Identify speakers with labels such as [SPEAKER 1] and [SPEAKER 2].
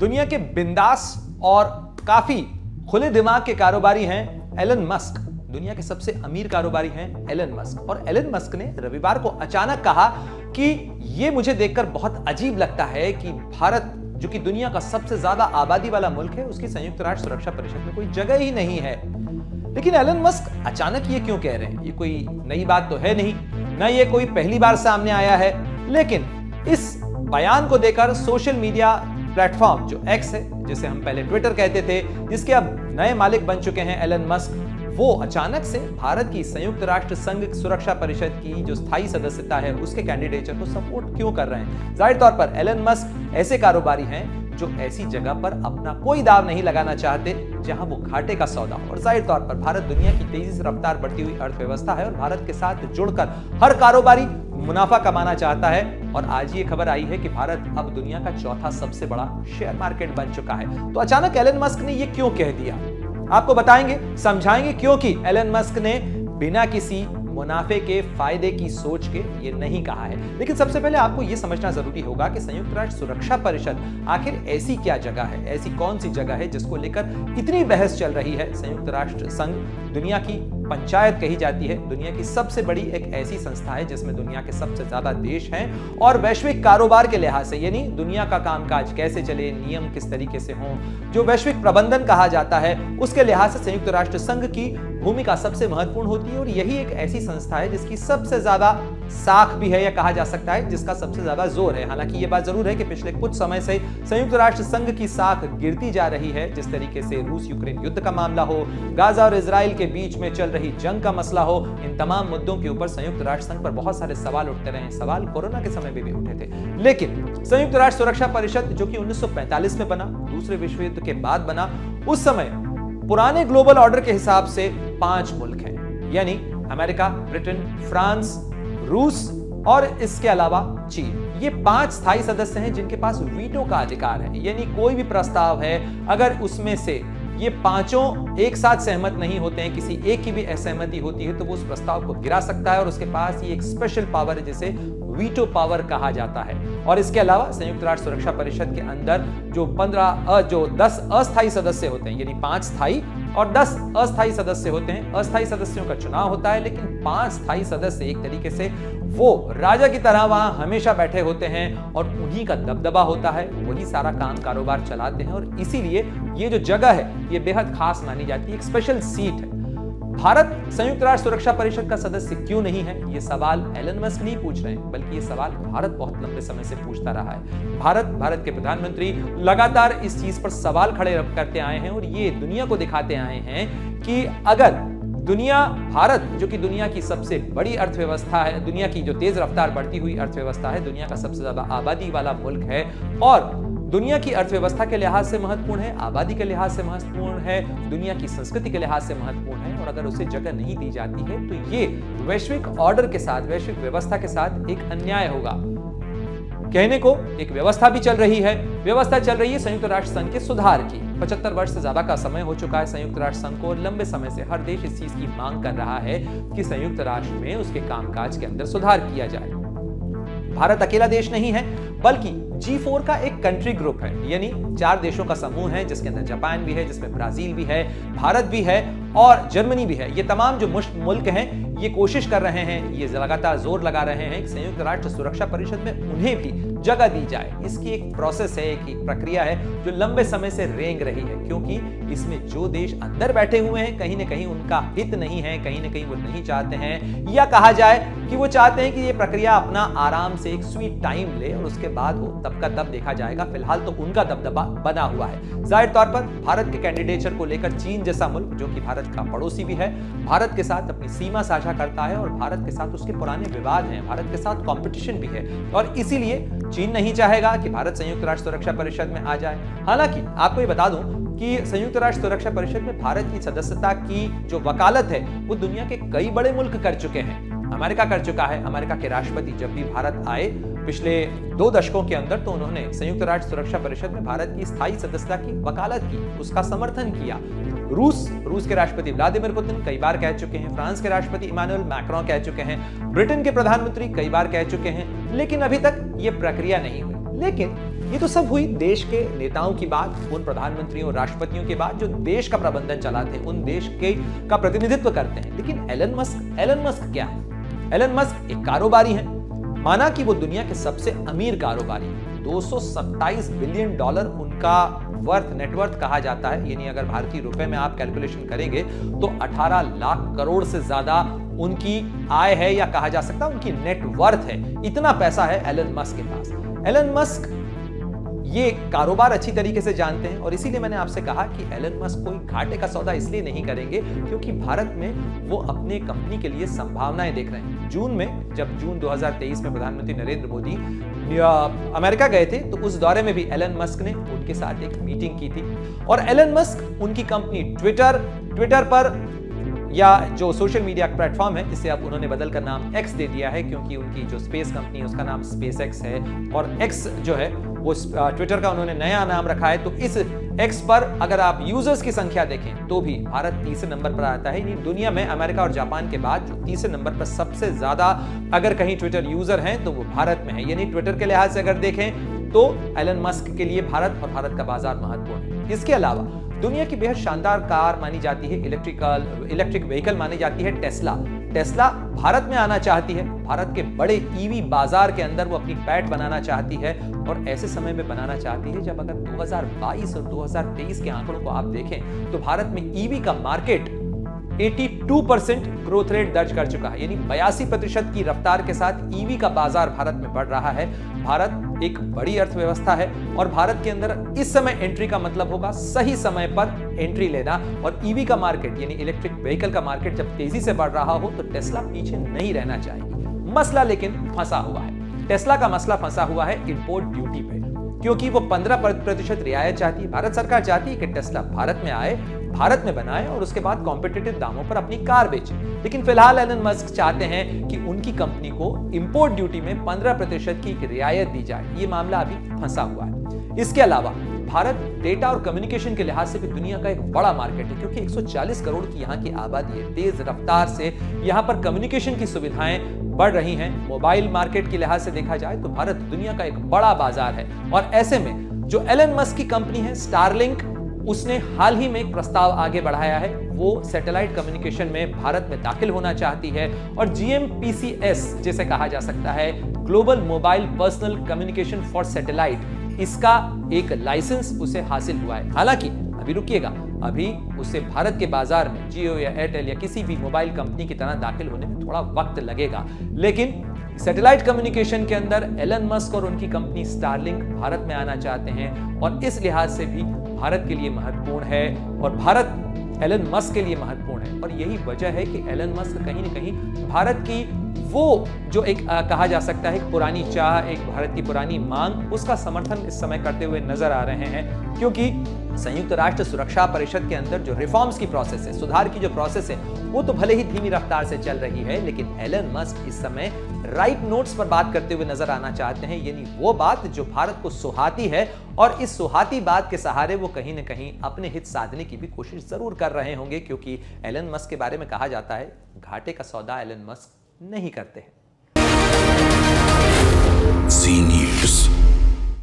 [SPEAKER 1] दुनिया के बिंदास और काफी खुले दिमाग के कारोबारी हैं एलन मस्क। दुनिया के सबसे अमीर कारोबारी हैं एलन मस्क। और एलन मस्क ने रविवार को अचानक कहा कि यह मुझे देखकर बहुत अजीब लगता है कि भारत, जो कि दुनिया का सबसे ज्यादा आबादी वाला मुल्क है, उसकी संयुक्त राष्ट्र सुरक्षा परिषद में कोई जगह ही नहीं है। लेकिन एलन मस्क अचानक ये क्यों कह रहे हैं? ये कोई नई बात तो है नहीं, ना ये कोई पहली बार सामने आया है। लेकिन इस बयान को देकर सोशल मीडिया प्लेटफॉर्म जो एक्स है, जिसे हम पहले ट्विटर कहते थे, जिसके अब नए मालिक बन चुके हैं एलन मस्क, वो अचानक से भारत की संयुक्त राष्ट्र संघ सुरक्षा परिषद की जो स्थायी सदस्यता है उसके कैंडिडेचर को सपोर्ट क्यों कर रहे हैं? जाहिर तौर पर एलन मस्क ऐसे कारोबारी हैं जो ऐसी जगह पर अपना कोई दाव नहीं लगाना चाहते जहां वो घाटे का सौदा हो। और जाहिर तौर पर भारत दुनिया की तेजी से रफ्तार बढ़ती हुई अर्थव्यवस्था है और भारत के साथ जुड़कर हर कारोबारी मुनाफा कमाना चाहता है। और आज ये खबर आई है कि भारत अब दुनिया का चौथा सबसे बड़ा शेयर मार्केट बन चुका है। तो अचानक एलन मस्क ने ये क्यों कह दिया, आपको बताएंगे, समझाएंगे क्योंकि एलन मस्क ने बिना किसी मुनाफे के फायदे की सोच के ये नहीं कहा है। लेकिन सबसे पहले आपको ये समझना जरूरी होगा कि संयुक्त राष्ट्र सुरक्षा परिषद आखिर ऐसी क्या जगह है, ऐसी कौन सी जगह है जिसको लेकर इतनी बहस चल रही है। संयुक्त राष्ट्र संघ दुनिया की पंचायत कही जाती है, दुनिया की सबसे बड़ी एक ऐसी संस्था है जिसमें दुनिया के सबसे ज्यादा देश हैं और वैश्विक कारोबार के लिहाज से, यानी दुनिया का कामकाज कैसे चले, नियम किस तरीके से हों, जो वैश्विक प्रबंधन कहा जाता है, उसके लिहाज से संयुक्त राष्ट्र संघ की भूमिका सबसे महत्वपूर्ण होती है। और यही एक ऐसी संस्था है जिसकी सबसे ज्यादा साख भी है, या कहा जा सकता है जिसका सबसे ज्यादा जोर है। हालांकि यह बात जरूर है कि पिछले कुछ समय से संयुक्त राष्ट्र संघ की साख गिरती जा रही है। जिस तरीके से रूस यूक्रेन युद्ध का मामला हो, गाजा और इजराइल के बीच में चल रही जंग का मसला हो, इन तमाम मुद्दों के ऊपर संयुक्त राष्ट्र संघ पर बहुत सारे सवाल उठते रहे। सवाल कोरोना के समय में भी उठे थे। लेकिन संयुक्त राष्ट्र सुरक्षा परिषद, जो कि 1945 में बना, दूसरे विश्व युद्ध के बाद बना, उस समय पुराने ग्लोबल ऑर्डर के हिसाब से 5 मुल्क हैं, यानी अमेरिका, ब्रिटेन, फ्रांस, रूस और इसके अलावा चीन। ये 5 स्थायी सदस्य हैं जिनके पास वीटो का अधिकार है, यानी कोई भी प्रस्ताव है, अगर उसमें से ये पांचों एक साथ सहमत नहीं होते हैं, किसी एक की भी असहमति होती है, तो वो उस प्रस्ताव को गिरा सकता है। और उसके पास ये एक स्पेशल पावर है जिसे वीटो पावर कहा जाता है। और इसके अलावा संयुक्त राष्ट्र सुरक्षा परिषद के अंदर जो 10 अस्थायी सदस्य होते हैं, यानी 5 स्थायी और 10 अस्थायी सदस्य होते हैं। अस्थायी सदस्यों का चुनाव होता है, लेकिन 5 स्थायी सदस्य एक तरीके से वो राजा की तरह वहां हमेशा बैठे होते हैं और उन्हीं का दबदबा होता है, वही सारा काम कारोबार चलाते हैं। और इसीलिए ये जो जगह है ये बेहद खास मानी जाती है, एक स्पेशल सीट है। भारत संयुक्त राष्ट्र सुरक्षा परिषद का सदस्य क्यों नहीं है, ये सवाल एलन मस्क नहीं पूछ रहे हैं, बल्कि ये सवाल भारत बहुत लंबे समय से पूछता रहा है। भारत के प्रधानमंत्री लगातार इस चीज पर सवाल खड़े करते आए हैं और ये दुनिया को दिखाते आए हैं कि अगर भारत, जो कि दुनिया की सबसे बड़ी अर्थव्यवस्था है, दुनिया की जो तेज रफ्तार बढ़ती हुई अर्थव्यवस्था है, दुनिया का सबसे ज्यादा आबादी वाला मुल्क है और दुनिया की अर्थव्यवस्था के लिहाज से महत्वपूर्ण है, आबादी के लिहाज से महत्वपूर्ण है, दुनिया की संस्कृति के लिहाज से महत्वपूर्ण है, और अगर उसे जगह नहीं दी जाती है तो ये वैश्विक ऑर्डर के साथ, वैश्विक व्यवस्था के साथ एक अन्याय होगा। कहने को एक व्यवस्था भी चल रही है, संयुक्त राष्ट्र संघ के सुधार की। 75 वर्ष से ज्यादा का समय हो चुका है संयुक्त राष्ट्र संघ को, और लंबे समय से हर देश इस चीज की मांग कर रहा है कि संयुक्त राष्ट्र में उसके कामकाज के अंदर सुधार किया जाए। भारत अकेला देश नहीं है, बल्कि G4 का एक कंट्री ग्रुप है, यानी 4 देशों का समूह है, जिसके अंदर जापान भी है, जिसमें ब्राजील भी है, भारत भी है और जर्मनी भी है। ये तमाम जो मुल्क हैं ये कोशिश कर रहे हैं, ये लगातार जोर लगा रहे हैं कि संयुक्त राष्ट्र सुरक्षा परिषद में उन्हें भी जगह दी जाए। इसकी एक प्रोसेस है, एक प्रक्रिया है जो लंबे समय से रेंग रही है, क्योंकि इसमें जो देश अंदर बैठे हुए हैं कहीं ना कहीं उनका हित नहीं है, कहीं ना कहीं वो नहीं चाहते हैं, या कहा जाए कि वो चाहते हैं कि ये प्रक्रिया अपना आराम से एक स्वीट टाइम ले और उसके बाद हो, तब का तब देखा जाएगा। फिलहाल तो उनका दबदबा बना हुआ है। जाहिर तौर पर भारत के कैंडिडेचर को लेकर चीन जैसा मुल्क, जो कि भारत का पड़ोसी भी है, भारत के साथ अपनी सीमा साझा करता है और भारत के साथ उसके पुराने विवाद हैं, भारत के साथ कंपटीशन भी है, और इसीलिए चीन नहीं चाहेगा कि भारत संयुक्त राष्ट्र सुरक्षा परिषद में आ जाए। हालांकि आपको ये बता दूं कि संयुक्त राष्ट्र सुरक्षा परिषद में भारत की सदस्यता की जो वकालत है वो दुनिया के कई बड़े मुल्क कर चुके हैं। अमेरिका कर चुका है। अमेरिका के राष्ट्रपति जब भी भारत आए पिछले 2 दशकों के अंदर, तो उन्होंने संयुक्त राष्ट्र सुरक्षा परिषद में भारत की स्थायी सदस्यता की वकालत की, उसका समर्थन किया। रूस के राष्ट्रपति व्लादिमीर पुतिन कई बार कह चुके हैं, फ्रांस के राष्ट्रपति इमानुएल मैक्रों कह चुके हैं, ब्रिटेन के प्रधानमंत्री कई बार कह चुके हैं, लेकिन अभी तक यह प्रक्रिया नहीं हुई। लेकिन ये तो सब हुई देश के नेताओं की बात, उन प्रधानमंत्रियों राष्ट्रपतियों की बात जो देश का प्रबंधन चलाते हैं, उन देश के का प्रतिनिधित्व करते हैं। लेकिन एलन मस्क क्या है? एलन मस्क एक कारोबारी है। माना कि वो दुनिया के सबसे अमीर कारोबारी है। 227 बिलियन डॉलर उनका नेटवर्थ कहा जाता है। यानी अगर भारतीय रुपए में आप कैलकुलेशन करेंगे तो 18 लाख करोड़ से ज्यादा उनकी आय है, या कहा जा सकता है उनकी नेटवर्थ है। इतना पैसा है एलन मस्क के पास। एलन मस्क ये कारोबार अच्छी तरीके से जानते हैं और इसीलिए मैंने आपसे कहा कि एलन मस्क कोई घाटे का सौदा इसलिए नहीं करेंगे क्योंकि भारत में वो अपने कंपनी के लिए संभावनाएं देख रहे हैं। जून 2023 में प्रधानमंत्री नरेंद्र मोदी अमेरिका गए थे तो उस दौरे में भी एलन मस्क ने उनके साथ एक मीटिंग की थी और एलन मस्क उनकी कंपनी ट्विटर पर या जो सोशल मीडिया प्लेटफॉर्म है, इसे अब उन्होंने बदलकर नाम एक्स दे दिया है क्योंकि उनकी जो स्पेस कंपनी है उसका नाम स्पेस एक्स है और एक्स जो है वो ट्विटर का उन्होंने नया नाम रखा है। तो इस एक्स पर अगर आप यूजर्स की संख्या देखें तो भी भारत तीसरे नंबर पर आता है। दुनिया में अमेरिका और जापान के बाद जो तीसरे नंबर पर सबसे ज्यादा अगर कहीं ट्विटर यूजर हैं तो वो भारत में है। यानी ट्विटर के लिहाज से अगर देखें तो एलन मस्क के लिए भारत और भारत का बाजार महत्वपूर्ण है। इसके अलावा दुनिया की बेहद शानदार कार मानी जाती है, इलेक्ट्रिक व्हीकल मानी जाती है टेस्ला भारत में आना चाहती है। भारत के बड़े ईवी बाजार के अंदर वो अपनी पैठ बनाना चाहती है और ऐसे समय में बनाना चाहती है जब अगर 2022 और 2023 के आंकड़ों को आप देखें तो भारत में ईवी का मार्केट 82% ग्रोथ रेट दर्ज कर चुका है। यानी 82% की रफ्तार के साथ ईवी का बाजार भारत में बढ़ रहा है। भारत एक बड़ी अर्थव्यवस्था है और भारत के अंदर इस समय एंट्री का मतलब होगा सही समय पर एंट्री लेना। और ईवी का मार्केट यानी इलेक्ट्रिक व्हीकल का मार्केट जब तेजी से बढ़ रहा हो तो टेस्ला पीछे नहीं रहना चाहेगी। मसला लेकिन फंसा हुआ है। टेस्ला का मसला फंसा हुआ है इंपोर्ट ड्यूटी पे, क्योंकि वो 15% रियायत चाहती है। भारत सरकार चाहती है कि टेस्ला भारत में आए, भारत में बनाए और उसके बाद कॉम्पिटिटिव दामों पर अपनी कार बेचे। लेकिन फिलहाल एलन मस्क चाहते हैं कि उनकी कंपनी को इंपोर्ट ड्यूटी में 15% की रियायत दी जाए। ये मामला अभी फंसा हुआ है। इसके अलावा भारत डेटा और कम्युनिकेशन के लिहाज से भी दुनिया का एक बड़ा मार्केट है, क्योंकि 140 करोड़ की यहाँ की आबादी है। तेज रफ्तार से यहाँ पर कम्युनिकेशन की सुविधाएं बढ़ रही हैं। मोबाइल मार्केट के लिहाज से देखा जाए तो भारत दुनिया का एक बड़ा बाजार है और ऐसे में जो एलन मस्क की कंपनी है स्टारलिंक, उसने हाल ही में एक प्रस्ताव आगे बढ़ाया है। वो सैटेलाइट कम्युनिकेशन में भारत में दाखिल होना चाहती है और GMPCS जिसे कहा जा सकता है global mobile personal communication for satellite, इसका एक लाइसेंस उसे हासिल हुआ है। हालांकि अभी रुकिएगा, अभी उसे भारत के बाजार में जियो या एयरटेल या किसी भी मोबाइल कंपनी की तरह दाखिल होने में थोड़ा वक्त लगेगा। लेकिन सैटेलाइट कम्युनिकेशन के अंदर एलन मस्क और उनकी कंपनी स्टारलिंक भारत में आना चाहते हैं और इस लिहाज से भी भारत के लिए महत्वपूर्ण है और भारत एलन मस्क के लिए महत्वपूर्ण है। और यही वजह है कि एलन मस्क कहीं न कहीं भारत की वो जो एक कहा जा सकता है एक पुरानी चाह, एक भारत की पुरानी मांग, उसका समर्थन इस समय करते हुए नजर आ रहे हैं। क्योंकि संयुक्त राष्ट्र सुरक्षा परिषद के अंदर जो रिफॉर्म्स की प्रोसेस है, सुधार की जो प्रोसेस है, वो तो भले ही धीमी रफ्तार से चल रही है, लेकिन एलन मस्क इस समय राइट नोट्स पर बात करते हुए नजर आना चाहते हैं। यानी वो बात जो भारत को सुहाती है और इस सुहाती बात के सहारे वो कहीं न कहीं अपने हित साधने की भी कोशिश जरूर कर रहे होंगे, क्योंकि एलन मस्क के बारे में कहा जाता है घाटे का सौदा एलन मस्क नहीं करते हैं।